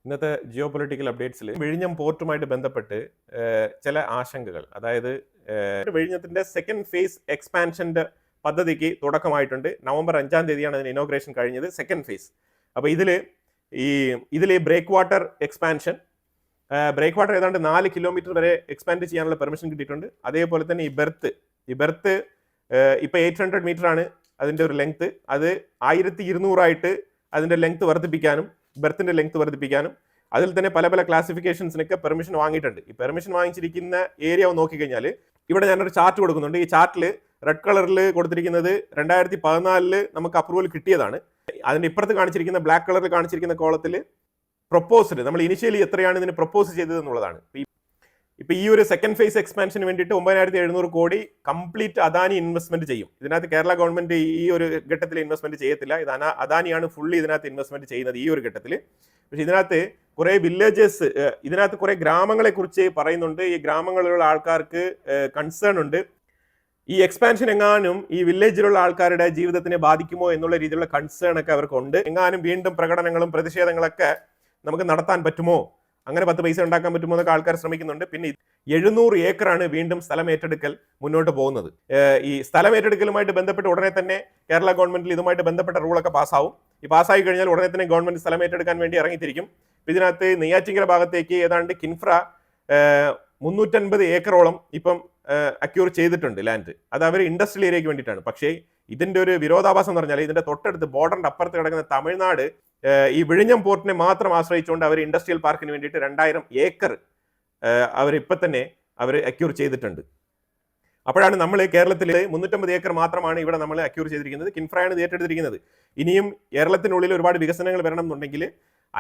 ഇന്നത്തെ geo political അപ്ഡേറ്റ്സിൽ വിഴിഞ്ഞം പോർട്ടുമായിട്ട് ബന്ധപ്പെട്ട് ചില ആശങ്കകൾ, അതായത് വിഴിഞ്ഞത്തിന്റെ സെക്കൻഡ് ഫേസ് എക്സ്പാൻഷന്റെ പദ്ധതിക്ക് തുടക്കമായിട്ടുണ്ട്. നവംബർ 5-ാം തീയതിയാണ് അതിന് ഇനോഗ്രേഷൻ കഴിഞ്ഞത്, സെക്കൻഡ് ഫേസ്. അപ്പോൾ ഇതിൽ breakwater expansion, breakwater ഏതാണ്ട് 4 കിലോമീറ്റർ വരെ എക്സ്പാൻഡ് ചെയ്യാനുള്ള പെർമിഷൻ കിട്ടിയിട്ടുണ്ട്. അതേപോലെ തന്നെ ഈ ബെർത്ത് ഇപ്പോൾ 800 മീറ്റർ ആണ് അതിൻ്റെ ഒരു ലെങ്ത്. അത് 1200 അതിൻ്റെ ലെങ്ത് വർദ്ധിപ്പിക്കാനും ബെർത്തിന്റെ ലെങ്ത് വർദ്ധിപ്പിക്കാനും അതിൽ തന്നെ പല പല ക്ലാസിഫിക്കേഷൻസിനൊക്കെ പെർമിഷൻ വാങ്ങിയിട്ടുണ്ട്. ഈ പെർമിഷൻ വാങ്ങിച്ചിരിക്കുന്ന ഏരിയ നോക്കിക്കഴിഞ്ഞാൽ ഇവിടെ ഞാനൊരു ചാർട്ട് കൊടുക്കുന്നുണ്ട്. ഈ ചാർട്ടിൽ റെഡ് കളറിൽ കൊടുത്തിരിക്കുന്നത് 2014 നമുക്ക് അപ്രൂവൽ കിട്ടിയതാണ്. അതിന്റെ ഇപ്പുറത്ത് കാണിച്ചിരിക്കുന്ന ബ്ലാക്ക് കളറിൽ കാണിച്ചിരിക്കുന്ന കോളത്തിൽ പ്രൊപ്പോസ്ഡ്, നമ്മൾ ഇനിഷ്യലി എത്രയാണ് ഇതിന് പ്രൊപ്പോസ് ചെയ്തത് എന്നുള്ളതാണ്. ഇപ്പൊ ഈ ഒരു സെക്കൻഡ് ഫേസ് എക്സ്പാൻഷന് വേണ്ടിയിട്ട് 9700 കോടി കംപ്ലീറ്റ് അദാനി ഇൻവെസ്റ്റ്മെന്റ് ചെയ്യും. ഇതിനകത്ത് കേരള ഗവൺമെന്റ് ഈ ഒരു ഘട്ടത്തിൽ ഇൻവെസ്റ്റ്മെന്റ് ചെയ്യത്തില്ല. ഇത് അദാനിയാണ് ഫുള്ളി ഇതിനകത്ത് ഇൻവെസ്റ്റ്മെന്റ് ചെയ്യുന്നത് ഈ ഒരു ഘട്ടത്തിൽ. പക്ഷെ ഇതിനകത്ത് കുറെ വില്ലേജസ്, ഇതിനകത്ത് കുറെ ഗ്രാമങ്ങളെ കുറിച്ച് പറയുന്നുണ്ട്. ഈ ഗ്രാമങ്ങളിലുള്ള ആൾക്കാർക്ക് കൺസേൺ ഉണ്ട്. ഈ എക്സ്പാൻഷൻ എങ്ങാനും ഈ വില്ലേജിലുള്ള ആൾക്കാരുടെ ജീവിതത്തിനെ ബാധിക്കുമോ എന്നുള്ള രീതിയിലുള്ള കൺസേൺ ഒക്കെ അവർക്കുണ്ട്. എങ്ങാനും വീണ്ടും പ്രകടനങ്ങളും പ്രതിഷേധങ്ങളൊക്കെ നമുക്ക് നടത്താൻ പറ്റുമോ, അങ്ങനെ 10 പൈസ ഉണ്ടാക്കാൻ പറ്റുമോ എന്നൊക്കെ ആൾക്കാർ ശ്രമിക്കുന്നുണ്ട്. പിന്നെ 700 ഏക്കറാണ് വീണ്ടും സ്ഥലം ഏറ്റെടുക്കൽ മുന്നോട്ട് പോകുന്നത്. ഈ സ്ഥലം ഏറ്റെടുക്കലുമായിട്ട് ബന്ധപ്പെട്ട് ഉടനെ തന്നെ കേരള ഗവൺമെന്റിൽ ഇതുമായിട്ട് ബന്ധപ്പെട്ട റൂളൊക്കെ പാസ്സാവും. ഈ പാസ്സായി കഴിഞ്ഞാൽ ഉടനെ തന്നെ ഗവൺമെന്റ് സ്ഥലം ഏറ്റെടുക്കാൻ വേണ്ടി ഇറങ്ങിത്തിരിക്കും. ഇതിനകത്ത് നെയ്യാറ്റിങ്കര ഭാഗത്തേക്ക് ഏതാണ്ട് കിൻഫ്ര 350 ഏക്കറോളം ഇപ്പം അക്യൂർ ചെയ്തിട്ടുണ്ട് ലാൻഡ്. അത് അവർ ഇൻഡസ്ട്രിയൽ ഏരിയയ്ക്ക് വേണ്ടിയിട്ടാണ്. പക്ഷേ ഇതിന്റെ ഒരു വിരോധാഭാസം എന്ന് പറഞ്ഞാൽ ഇതിന്റെ തൊട്ടടുത്ത് ബോർഡറിന്റെ അപ്പുറത്ത് കിടക്കുന്ന തമിഴ്നാട് ഈ വിഴിഞ്ഞം പോർട്ടിനെ മാത്രം ആശ്രയിച്ചുകൊണ്ട് അവർ ഇൻഡസ്ട്രിയൽ പാർക്കിന് വേണ്ടിയിട്ട് 2000 ഏക്കർ അവരിപ്പോൾ തന്നെ അവർ അക്യൂർ ചെയ്തിട്ടുണ്ട്. അപ്പോഴാണ് നമ്മൾ കേരളത്തിൽ 350 ഏക്കർ മാത്രമാണ് ഇവിടെ നമ്മൾ അക്യൂർ ചെയ്തിരിക്കുന്നത്. കിൻഫ്രയാണ് ഇത് ഏറ്റെടുത്തിരിക്കുന്നത്. ഇനിയും കേരളത്തിനുള്ളിൽ ഒരുപാട് വികസനങ്ങൾ വരണം എന്നുണ്ടെങ്കിൽ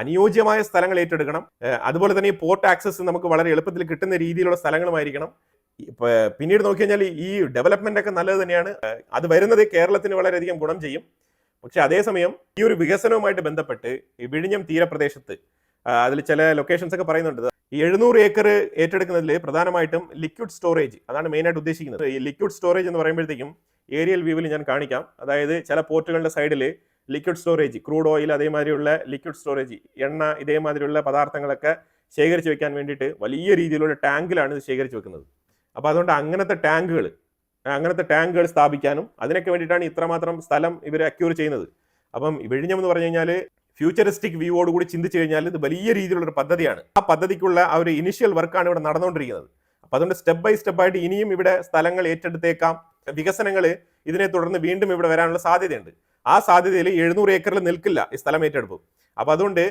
അനുയോജ്യമായ സ്ഥലങ്ങൾ ഏറ്റെടുക്കണം. അതുപോലെ തന്നെ ഈ പോർട്ട് ആക്സസ് നമുക്ക് വളരെ എളുപ്പത്തിൽ കിട്ടുന്ന രീതിയിലുള്ള സ്ഥലങ്ങളുമായിരിക്കണം. പിന്നീട് നോക്കി കഴിഞ്ഞാൽ ഈ ഡെവലപ്മെന്റ് ഒക്കെ നല്ലത് തന്നെയാണ്. അത് വരുന്നത് കേരളത്തിന് വളരെയധികം ഗുണം ചെയ്യും. പക്ഷെ അതേസമയം ഈ ഒരു വികസനവുമായിട്ട് ബന്ധപ്പെട്ട് ഈ വിഴിഞ്ഞം തീരപ്രദേശത്ത് അതിൽ ചില ലൊക്കേഷൻസ് ഒക്കെ പറയുന്നുണ്ട്. ഈ 700 ഏക്കർ ഏറ്റെടുക്കുന്നതിൽ പ്രധാനമായിട്ടും ലിക്വിഡ് സ്റ്റോറേജ്, അതാണ് മെയിനായിട്ട് ഉദ്ദേശിക്കുന്നത്. ഈ ലിക്വിഡ് സ്റ്റോറേജ് എന്ന് പറയുമ്പോഴത്തേക്കും ഏരിയൽ വ്യൂവിൽ ഞാൻ കാണിക്കാം. അതായത് ചില പോർട്ടുകളുടെ സൈഡിൽ ലിക്വിഡ് സ്റ്റോറേജ്, ക്രൂഡ് ഓയിൽ, അതേമാതിരിയുള്ള ലിക്വിഡ് സ്റ്റോറേജ്, എണ്ണ, ഇതേമാതിരിയുള്ള പദാർത്ഥങ്ങളൊക്കെ ശേഖരിച്ച് വെക്കാൻ വേണ്ടിയിട്ട് വലിയ രീതിയിലുള്ള ടാങ്കിലാണ് ഇത് ശേഖരിച്ച് വെക്കുന്നത്. അപ്പോൾ അതുകൊണ്ട് അങ്ങനത്തെ ടാങ്കുകൾ സ്ഥാപിക്കാനും അതിനൊക്കെ വേണ്ടിയിട്ടാണ് ഇത്രമാത്രം സ്ഥലം ഇവർ അക്യൂർ ചെയ്യുന്നത്. അപ്പം വിഴിഞ്ഞം എന്ന് പറഞ്ഞു കഴിഞ്ഞാൽ ഫ്യൂച്ചറിസ്റ്റിക് വ്യൂവോടുകൂടി ചിന്തിച്ചു കഴിഞ്ഞാൽ ഇത് വലിയ രീതിയിലുള്ളൊരു പദ്ധതിയാണ്. ആ പദ്ധതിക്കുള്ള ആ ഒരു ഇനിഷ്യൽ വർക്കാണ് ഇവിടെ നടന്നുകൊണ്ടിരിക്കുന്നത്. അപ്പം അതുകൊണ്ട് സ്റ്റെപ്പ് ബൈ സ്റ്റെപ്പായിട്ട് ഇനിയും ഇവിടെ സ്ഥലങ്ങൾ ഏറ്റെടുത്തേക്കാം. വികസനങ്ങൾ ഇതിനെ തുടർന്ന് വീണ്ടും ഇവിടെ വരാനുള്ള സാധ്യതയുണ്ട്. ആ സാധ്യതയിൽ 700 ഏക്കറിൽ നിൽക്കില്ല ഈ സ്ഥലം ഏറ്റെടുപ്പ്. അപ്പം അതുകൊണ്ട്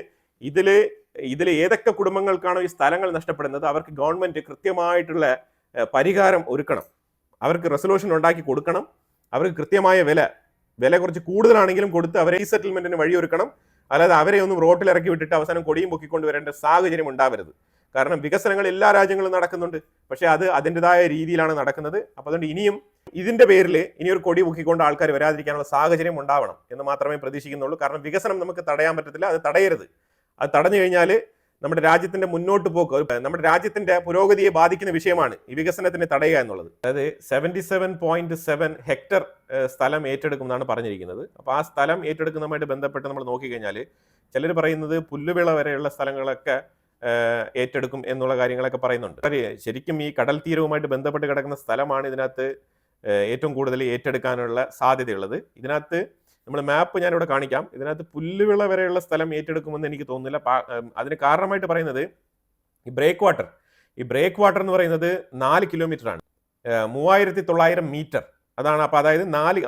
ഇതിൽ ഏതൊക്കെ കുടുംബങ്ങൾക്കാണോ ഈ സ്ഥലങ്ങൾ നഷ്ടപ്പെടുന്നത് അവർക്ക് ഗവൺമെന്റ് കൃത്യമായിട്ടുള്ള പരിഹാരം ഒരുക്കണം. അവർക്ക് റെസൊല്യൂഷൻ ഉണ്ടാക്കി കൊടുക്കണം. അവർക്ക് കൃത്യമായ വില കുറച്ച് കൂടുതലാണെങ്കിലും കൊടുത്ത് അവരെ ഈ സെറ്റിൽമെന്റിന് വഴിയൊരുക്കണം. അല്ലാതെ അവരെ ഒന്നും റോട്ടിൽ ഇറക്കി വിട്ടിട്ട് അവസാനം കൊടിയും പൊക്കിക്കൊണ്ട് വരേണ്ട സാഹചര്യം ഉണ്ടാവരുത്. കാരണം വികസനങ്ങൾ എല്ലാ രാജ്യങ്ങളും നടക്കുന്നുണ്ട്, പക്ഷെ അത് അതിൻ്റെതായ രീതിയിലാണ് നടക്കുന്നത്. അപ്പോൾ അതുകൊണ്ട് ഇനിയും ഇതിന്റെ പേരിൽ ഇനിയൊരു കൊടി പൊക്കിക്കൊണ്ട് ആൾക്കാർ വരാതിരിക്കാനുള്ള സാഹചര്യം ഉണ്ടാവണം എന്ന് മാത്രമേ പ്രതീക്ഷിക്കുന്നുള്ളൂ. കാരണം വികസനം നമുക്ക് തടയാൻ പറ്റത്തില്ല, അത് തടയരുത്. അത് തടഞ്ഞു കഴിഞ്ഞാൽ നമ്മുടെ രാജ്യത്തിന്റെ മുന്നോട്ട് പോക്ക്, നമ്മുടെ രാജ്യത്തിന്റെ പുരോഗതിയെ ബാധിക്കുന്ന വിഷയമാണ് ഈ വികസനത്തിനെ തടയുക എന്നുള്ളത്. അതായത് 77.7 ഹെക്ടർ സ്ഥലം ഏറ്റെടുക്കും എന്നാണ് പറഞ്ഞിരിക്കുന്നത്. അപ്പോൾ ആ സ്ഥലം ഏറ്റെടുക്കുന്നതുമായിട്ട് ബന്ധപ്പെട്ട് നമ്മൾ നോക്കിക്കഴിഞ്ഞാൽ ചിലർ പറയുന്നത് പുല്ലുവിള വരെയുള്ള സ്ഥലങ്ങളൊക്കെ ഏറ്റെടുക്കും എന്നുള്ള കാര്യങ്ങളൊക്കെ പറയുന്നുണ്ട്. ശരിക്കും ഈ കടൽ തീരവുമായിട്ട് ബന്ധപ്പെട്ട് കിടക്കുന്ന സ്ഥലമാണ് ഇതിനകത്ത് ഏറ്റവും കൂടുതൽ ഏറ്റെടുക്കാനുള്ള സാധ്യതയുള്ളത്. ഇതിനകത്ത് നമ്മൾ മാപ്പ് ഞാനിവിടെ കാണിക്കാം. ഇതിനകത്ത് പുല്ലുവിള വരെയുള്ള സ്ഥലം ഏറ്റെടുക്കുമെന്ന് എനിക്ക് തോന്നുന്നില്ല. അതിന് കാരണമായിട്ട് പറയുന്നത് ഈ ബ്രേക്ക് വാട്ടർ എന്ന് പറയുന്നത് 4 കിലോമീറ്റർ ആണ്, 3900 മീറ്റർ അതാണ്. അപ്പോൾ അതായത്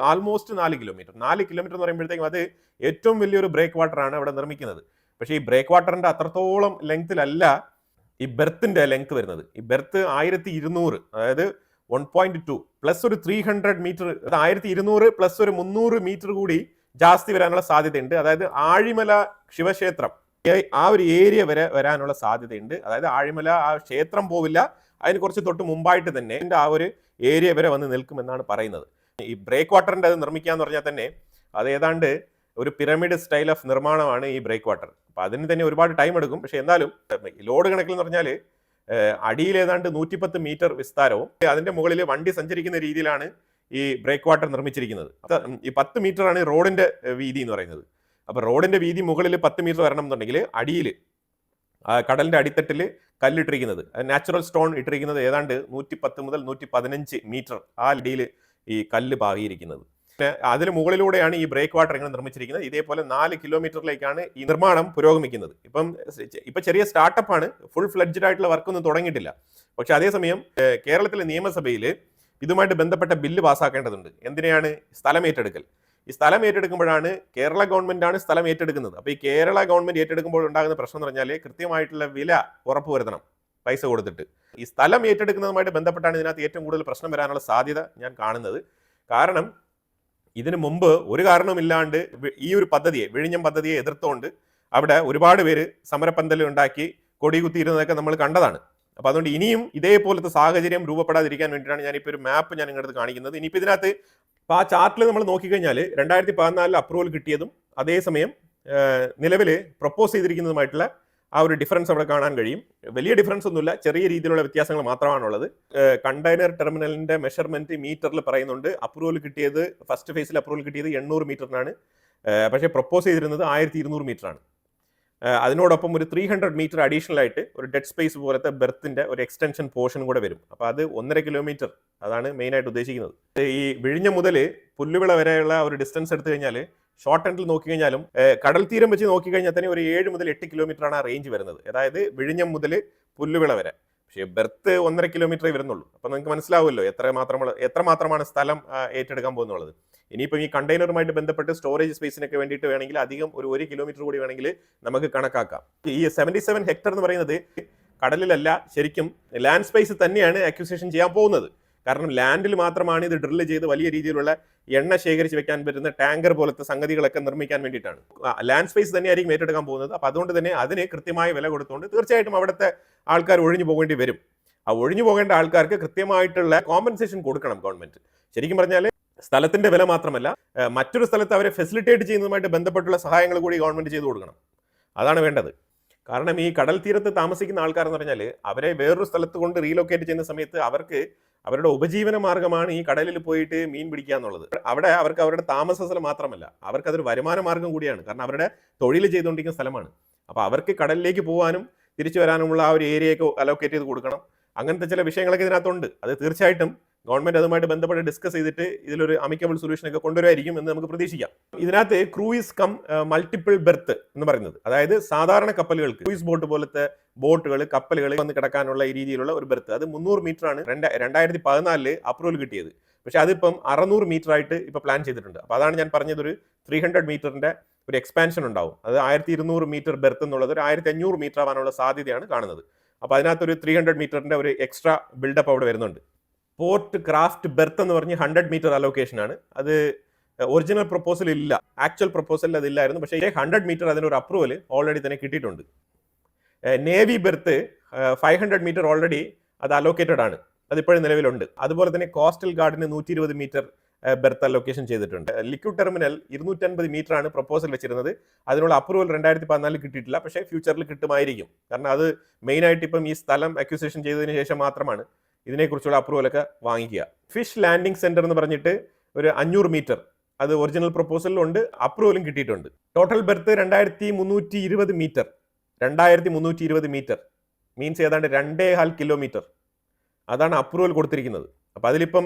ആൾമോസ്റ്റ് 4 കിലോമീറ്റർ എന്ന് പറയുമ്പോഴത്തേക്കും അത് ഏറ്റവും വലിയൊരു ബ്രേക്ക് വാട്ടർ ആണ് അവിടെ നിർമ്മിക്കുന്നത്. പക്ഷേ ഈ ബ്രേക്ക് വാട്ടറിന്റെ അത്രത്തോളം ലെങ്ത്തിലല്ല ഈ ബെർത്തിന്റെ ലെങ്ത് വരുന്നത്. ഈ ബെർത്ത് 1200, അതായത് 1.2 പ്ലസ് ഒരു 300 മീറ്റർ, 1200 പ്ലസ് ഒരു 300 മീറ്റർ കൂടി ജാസ്തി വരാനുള്ള സാധ്യതയുണ്ട്. അതായത് ആഴിമല ശിവക്ഷേത്രം ആ ഒരു ഏരിയ വരെ വരാനുള്ള സാധ്യതയുണ്ട്. അതായത് ആഴിമല ആ ക്ഷേത്രം പോവില്ല, അതിന് കുറച്ച് തൊട്ട് മുമ്പായിട്ട് തന്നെ ആ ഒരു ഏരിയ വരെ വന്ന് നിൽക്കുമെന്നാണ് പറയുന്നത്. ഈ ബ്രേക്ക് വാട്ടറിന്റെ അത് നിർമ്മിക്കാന്ന് പറഞ്ഞാൽ തന്നെ അത് ഏതാണ്ട് ഒരു പിരമിഡ് സ്റ്റൈൽ ഓഫ് നിർമ്മാണമാണ് ഈ ബ്രേക്ക് വാട്ടർ. അപ്പൊ അതിന് തന്നെ ഒരുപാട് ടൈം എടുക്കും. പക്ഷെ എന്നാലും ലോഡ് കണക്കിൽ എന്ന് പറഞ്ഞാൽ അടിയിൽ ഏതാണ്ട് 110 മീറ്റർ വിസ്താരവും അതിന്റെ മുകളിൽ വണ്ടി സഞ്ചരിക്കുന്ന രീതിയിലാണ് ഈ ബ്രേക്ക് വാട്ടർ നിർമ്മിച്ചിരിക്കുന്നത്. ഈ 10 മീറ്റർ ആണ് റോഡിന്റെ വീതി എന്ന് പറയുന്നത്. അപ്പൊ റോഡിന്റെ വീതി മുകളിൽ 10 മീറ്റർ വരണം എന്നുണ്ടെങ്കിൽ അടിയിൽ കടലിന്റെ അടിത്തട്ടിൽ കല്ലിട്ടിരിക്കുന്നത്, നാച്ചുറൽ സ്റ്റോൺ ഇട്ടിരിക്കുന്നത് ഏതാണ്ട് 110 മുതൽ 115 മീറ്റർ ആ ഇടയിൽ ഈ കല്ല് പാകിയിരിക്കുന്നത്. അതിന് മുകളിലൂടെയാണ് ഈ ബ്രേക്ക് വാട്ടർ ഇങ്ങനെ നിർമ്മിച്ചിരിക്കുന്നത്. ഇതേപോലെ 4 കിലോമീറ്ററിലേക്കാണ് ഈ നിർമ്മാണം പുരോഗമിക്കുന്നത്. ഇപ്പൊ ചെറിയ സ്റ്റാർട്ടപ്പാണ്, ഫുൾ ഫ്ലെഡ്ജഡ് ആയിട്ടുള്ള വർക്കൊന്നും തുടങ്ങിയിട്ടില്ല. പക്ഷെ അതേസമയം കേരളത്തിലെ നിയമസഭയിൽ ഇതുമായിട്ട് ബന്ധപ്പെട്ട ബില്ല് പാസ്സാക്കേണ്ടതുണ്ട്. എന്തിനാണ്? സ്ഥലം ഏറ്റെടുക്കൽ. ഈ സ്ഥലം ഏറ്റെടുക്കുമ്പോഴാണ് കേരള ഗവൺമെന്റാണ് സ്ഥലം ഏറ്റെടുക്കുന്നത്. അപ്പോൾ ഈ കേരള ഗവൺമെന്റ് ഏറ്റെടുക്കുമ്പോൾ ഉണ്ടാകുന്ന പ്രശ്നം എന്ന് പറഞ്ഞാൽ കൃത്യമായിട്ടുള്ള വില ഉറപ്പുവരുത്തണം പൈസ കൊടുത്തിട്ട്. ഈ സ്ഥലം ഏറ്റെടുക്കുന്നതുമായിട്ട് ബന്ധപ്പെട്ടാണ് ഇതിനകത്ത് ഏറ്റവും കൂടുതൽ പ്രശ്നം വരാനുള്ള സാധ്യത ഞാൻ കാണുന്നത്. കാരണം ഇതിനു മുമ്പ് ഒരു കാരണവുമില്ലാണ്ട് ഈ ഒരു പദ്ധതിയെ, വിഴിഞ്ഞം പദ്ധതിയെ എതിർത്തുകൊണ്ട് അവിടെ ഒരുപാട് പേര് സമരപ്പന്തൽ ഉണ്ടാക്കി കൊടികുത്തിയിരുന്നതൊക്കെ നമ്മൾ കണ്ടതാണ്. അപ്പൊ അതുകൊണ്ട് ഇനിയും ഇതേപോലത്തെ സാഹചര്യം രൂപപ്പെടാതിരിക്കാൻ വേണ്ടിയിട്ടാണ് ഞാനിപ്പോൾ ഒരു മാപ്പ് ഞാൻ നിങ്ങളുടെ കാണിക്കുന്നത്. ഇനിയിപ്പോൾ ഇതിനകത്ത് അപ്പോൾ ആ ചാർട്ടിൽ നമ്മൾ നോക്കിക്കഴിഞ്ഞാൽ 2014 അപ്രൂവൽ കിട്ടിയതും അതേസമയം നിലവിൽ പ്രപ്പോസ് ചെയ്തിരിക്കുന്നതുമായിട്ടുള്ള ആ ഒരു ഡിഫറൻസ് അവിടെ കാണാൻ കഴിയും. വലിയ ഡിഫറൻസ് ഒന്നുമില്ല, ചെറിയ രീതിയിലുള്ള വ്യത്യാസങ്ങൾ മാത്രമാണുള്ളത്. കണ്ടെയ്നർ ടെർമിനലിന്റെ മെഷർമെന്റ് മീറ്ററിൽ പറയുന്നുണ്ട്. അപ്രൂവൽ കിട്ടിയത്, ഫസ്റ്റ് ഫേസിൽ അപ്രൂവൽ കിട്ടിയത് 800 മീറ്ററിനാണ്. പക്ഷേ പ്രപ്പോസ് ചെയ്തിരുന്നത് 1200 മീറ്ററാണ്. അതിനോടൊപ്പം ഒരു 300 മീറ്റർ അഡീഷണൽ ആയിട്ട് ഒരു ഡെഡ് സ്പേസ് പോലത്തെ ബെർത്തിന്റെ ഒരു എക്സ്റ്റൻഷൻ പോർഷൻ കൂടെ വരും. അപ്പോൾ അത് 1.5 കിലോമീറ്റർ, അതാണ് മെയിനായിട്ട് ഉദ്ദേശിക്കുന്നത്. ഈ വിഴിഞ്ഞം മുതൽ പുല്ലുവിള വരെയുള്ള ഒരു ഡിസ്റ്റൻസ് എടുത്തു കഴിഞ്ഞാൽ ഷോർട്ട് എൻഡിൽ നോക്കിക്കഴിഞ്ഞാലും കടൽ തീരം വെച്ച് നോക്കിക്കഴിഞ്ഞാൽ തന്നെ ഒരു 7 മുതൽ 8 കിലോമീറ്റർ ആണ് ആ റേഞ്ച് വരുന്നത്. അതായത് വിഴിഞ്ഞം മുതൽ പുല്ലുവിള വരെ. പക്ഷേ ബെർത്ത് 1.5 കിലോമീറ്ററേ വരുന്നുള്ളൂ. അപ്പോൾ നിങ്ങൾക്ക് മനസ്സിലാവുമല്ലോ എത്രമാത്രമാണ് സ്ഥലം ഏറ്റെടുക്കാൻ പോകുന്നുള്ളത്. ഇനിയിപ്പം ഈ കണ്ടെയ്നറുമായിട്ട് ബന്ധപ്പെട്ട് സ്റ്റോറേജ് സ്പേസിനൊക്കെ വേണ്ടിയിട്ട് വേണമെങ്കിൽ അധികം ഒരു 1 കിലോമീറ്റർ കൂടി വേണമെങ്കിൽ നമുക്ക് കണക്കാക്കാം. ഈ 77 ഹെക്ടർ എന്ന് പറയുന്നത് കടലിലല്ല, ശരിക്കും ലാൻഡ് സ്പേസ് തന്നെയാണ് അക്വിസിഷൻ ചെയ്യാൻ പോകുന്നത്. കാരണം ലാൻഡിൽ മാത്രമാണ് ഇത് ഡ്രില്ല് ചെയ്ത് വലിയ രീതിയിലുള്ള എണ്ണ ശേഖരിച്ച് വെക്കാൻ പറ്റുന്ന ടാങ്കർ പോലത്തെ സംഗതികളൊക്കെ നിർമ്മിക്കാൻ വേണ്ടിയിട്ടാണ്. ലാൻഡ് സ്പേസ് തന്നെയായിരിക്കും ഏറ്റെടുക്കാൻ പോകുന്നത്. അപ്പോൾ അതുകൊണ്ട് തന്നെ അതിന് കൃത്യമായ വില കൊടുത്തുകൊണ്ട് തീർച്ചയായിട്ടും അവിടുത്തെ ആൾക്കാർ ഒഴിഞ്ഞു പോകേണ്ടി വരും. ആ ഒഴിഞ്ഞു പോകേണ്ട ആൾക്കാർക്ക് കൃത്യമായിട്ടുള്ള കോമ്പൻസേഷൻ കൊടുക്കണം ഗവൺമെന്റ്. ശരിക്കും പറഞ്ഞാൽ സ്ഥലത്തിന്റെ വില മാത്രമല്ല, മറ്റൊരു സ്ഥലത്ത് അവരെ ഫെസിലിറ്റേറ്റ് ചെയ്യുന്നതുമായിട്ട് ബന്ധപ്പെട്ടുള്ള സഹായങ്ങൾ കൂടി ഗവൺമെന്റ് ചെയ്തു കൊടുക്കണം. അതാണ് വേണ്ടത്. കാരണം ഈ കടൽ തീരത്ത് താമസിക്കുന്ന ആൾക്കാർ എന്ന് പറഞ്ഞാൽ അവരെ വേറൊരു സ്ഥലത്ത് കൊണ്ട് റീലൊക്കേറ്റ് ചെയ്യുന്ന സമയത്ത് അവർക്ക് അവരുടെ ഉപജീവന മാർഗമാണ് ഈ കടലിൽ പോയിട്ട് മീൻ പിടിക്കുക എന്നുള്ളത്. അവിടെ അവർക്ക് അവരുടെ താമസ സ്ഥലം മാത്രമല്ല, അവർക്ക് അതൊരു വരുമാന മാർഗം കൂടിയാണ്. കാരണം അവരുടെ തൊഴിൽ ചെയ്തുകൊണ്ടിരിക്കുന്ന സ്ഥലമാണ്. അപ്പോൾ അവർക്ക് കടലിലേക്ക് പോകാനും തിരിച്ചു വരാനുമുള്ള ആ ഒരു ഏരിയയൊക്കെ അലോക്കേറ്റ് ചെയ്ത് കൊടുക്കണം. അങ്ങനത്തെ ചില വിഷയങ്ങളൊക്കെ ഇതിനകത്തുണ്ട്. അത് തീർച്ചയായിട്ടും ഗവൺമെന്റ് അതുമായിട്ട് ബന്ധപ്പെട്ട് ഡിസ്കസ് ചെയ്തിട്ട് ഇതിലൊരു അമിക്കബിൾ സൊല്യൂഷൻ ഒക്കെ കൊണ്ടുവരുമായിരിക്കും എന്ന് നമുക്ക് പ്രതീക്ഷിക്കാം. ഇതിനകത്ത് ക്രൂയിസ് കം മൾട്ടിപ്പിൾ ബെർത്ത് എന്ന് പറയുന്നത്, അതായത് സാധാരണ കപ്പലുകൾക്ക്, ക്രൂയിസ് ബോട്ട് പോലത്തെ ബോട്ടുകൾ, കപ്പലുകൾ വന്ന് കിടക്കാനുള്ള ഈ രീതിയിലുള്ള ഒരു ബെർത്ത്, അത് 300 മീറ്റർ ആണ് 2014 അപ്രൂവൽ കിട്ടിയത്. പക്ഷെ അതിപ്പം 600 മീറ്റർ ആയിട്ട് ഇപ്പൊ പ്ലാൻ ചെയ്തിട്ടുണ്ട്. അപ്പോൾ അതാണ് ഞാൻ പറഞ്ഞത്, ഒരു 300 മീറ്ററിന്റെ ഒരു എക്സ്പാൻഷൻ ഉണ്ടാവും. അത് 1200 മീറ്റർ ബെർത്ത് എന്നുള്ളത് ഒരു 1500 മീറ്റർ ആവാനുള്ള സാധ്യതയാണ് കാണുന്നത്. അപ്പോൾ അതിനകത്തൊരു 300 മീറ്ററിന്റെ ഒരു എക്സ്ട്രാ ബിൽഡപ്പ് അവിടെ വരുന്നുണ്ട്. പോർട്ട് ക്രാഫ്റ്റ് ബെർത്ത് എന്ന് പറഞ്ഞ് 100 മീറ്റർ അലോക്കേഷൻ ആണ്. അത് ഒറിജിനൽ പ്രപ്പോസൽ ഇല്ല, ആക്ച്വൽ പ്രപ്പോസലിൽ അതില്ലായിരുന്നു. പക്ഷേ 100 മീറ്റർ അതിനൊരു അപ്രൂവൽ ഓൾറെഡി തന്നെ കിട്ടിയിട്ടുണ്ട്. നേവി ബെർത്ത് 500 മീറ്റർ ഓൾറെഡി അത് അലോക്കേറ്റഡ് ആണ്, അതിപ്പോഴും നിലവിലുണ്ട്. അതുപോലെ തന്നെ കോസ്റ്റൽ ഗാർഡിന് 120 മീറ്റർ ബെർത്ത് അലോക്കേഷൻ ചെയ്തിട്ടുണ്ട്. ലിക്വിഡ് ടെർമിനൽ 250 മീറ്റർ ആണ് പ്രപ്പോസൽ വെച്ചിരുന്നത്. അതിനുള്ള അപ്രൂവൽ 2014 കിട്ടിയിട്ടില്ല, പക്ഷേ ഫ്യൂച്ചറിൽ കിട്ടുമായിരിക്കും. കാരണം അത് മെയിനായിട്ട് ഇപ്പം ഈ സ്ഥലം അക്വിസിഷൻ ചെയ്തതിന് ശേഷം മാത്രമാണ് ഇതിനെക്കുറിച്ചുള്ള അപ്രൂവലൊക്കെ വാങ്ങിക്കുക. ഫിഷ് ലാൻഡിംഗ് സെന്റർ എന്ന് പറഞ്ഞിട്ട് ഒരു 500 മീറ്റർ, അത് ഒറിജിനൽ പ്രപ്പോസലിലുണ്ട്, അപ്രൂവലും കിട്ടിയിട്ടുണ്ട്. Total berth 2320 metre. 2320 metre means ഏതാണ്ട് 2.5 കിലോമീറ്റർ. അതാണ് അപ്രൂവൽ കൊടുത്തിരിക്കുന്നത്. അപ്പോൾ അതിലിപ്പം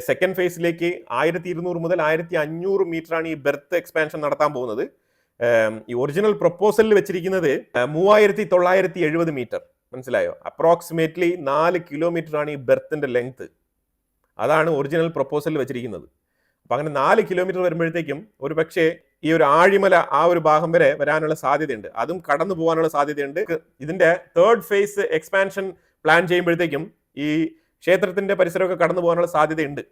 സെക്കൻഡ് ഫേസിലേക്ക് 1200 മുതൽ 1500 മീറ്റർ ആണ് ഈ ബെർത്ത് എക്സ്പാൻഷൻ നടത്താൻ പോകുന്നത്. ഈ ഒറിജിനൽ പ്രപ്പോസലിൽ വെച്ചിരിക്കുന്നത് 3970 മീറ്റർ. മനസ്സിലായോ? അപ്രോക്സിമേറ്റ്ലി 4 കിലോമീറ്റർ ആണ് ഈ ബെർത്തിന്റെ ലെങ്ത്. അതാണ് ഒറിജിനൽ പ്രപ്പോസലിൽ വെച്ചിരിക്കുന്നത്. അപ്പം അങ്ങനെ 4 കിലോമീറ്റർ വരുമ്പോഴത്തേക്കും ഒരു പക്ഷേ ഈ ഒരു ആഴിമല ആ ഒരു ഭാഗം വരെ വരാനുള്ള സാധ്യതയുണ്ട്, അതും കടന്നു പോകാനുള്ള സാധ്യതയുണ്ട്. ഇതിന്റെ 3rd ഫേസ് എക്സ്പാൻഷൻ പ്ലാൻ ചെയ്യുമ്പോഴത്തേക്കും ഈ ക്ഷേത്രത്തിന്റെ പരിസരമൊക്കെ കടന്നു പോകാനുള്ള സാധ്യതയുണ്ട്.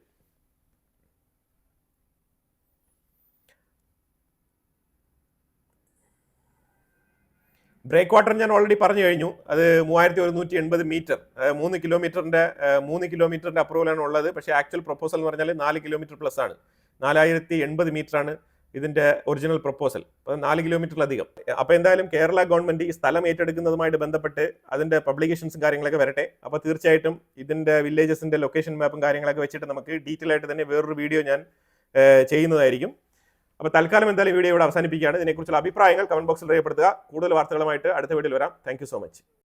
ബ്രേക്ക് വാട്ടർ ഞാൻ ഓൾറെഡി പറഞ്ഞു കഴിഞ്ഞു. അത് 3180 മീറ്റർ, 3 കിലോമീറ്ററിന്റെ അപ്രൂവലാണ് ഉള്ളത്. പക്ഷേ ആക്ച്വൽ പ്രപ്പോസൽ എന്ന് പറഞ്ഞാൽ 4 കിലോമീറ്റർ പ്ലസ് ആണ്. 4080 മീറ്റർ ആണ് ഇതിന്റെ ഒറിജിനൽ പ്രപ്പോസൽ. അപ്പോൾ 4 കിലോമീറ്ററിലധികം. അപ്പോൾ എന്തായാലും കേരള ഗവൺമെന്റ് ഈ സ്ഥലം ഏറ്റെടുക്കുന്നതുമായിട്ട് ബന്ധപ്പെട്ട് അതിന്റെ പബ്ലിക്കേഷൻസും കാര്യങ്ങളൊക്കെ വരട്ടെ. അപ്പോൾ തീർച്ചയായിട്ടും ഇതിന്റെ വില്ലേജസിന്റെ ലൊക്കേഷൻ മാപ്പും കാര്യങ്ങളൊക്കെ വെച്ചിട്ട് നമുക്ക് ഡീറ്റെയിൽ ആയിട്ട് തന്നെ വേറൊരു വീഡിയോ ഞാൻ ചെയ്യുന്നതായിരിക്കും. അപ്പോൾ തൽക്കാലം എന്തായാലും വീഡിയോ ഇവിടെ അവസാനിപ്പിക്കുകയാണ്. ഇതിനെക്കുറിച്ചുള്ള അഭിപ്രായങ്ങൾ കമന്റ് ബോക്സിൽ രേഖപ്പെടുത്തുക. കൂടുതൽ വാർത്തകളുമായിട്ട് അടുത്ത വീഡിയോയിൽ വരാം. Thank you so much.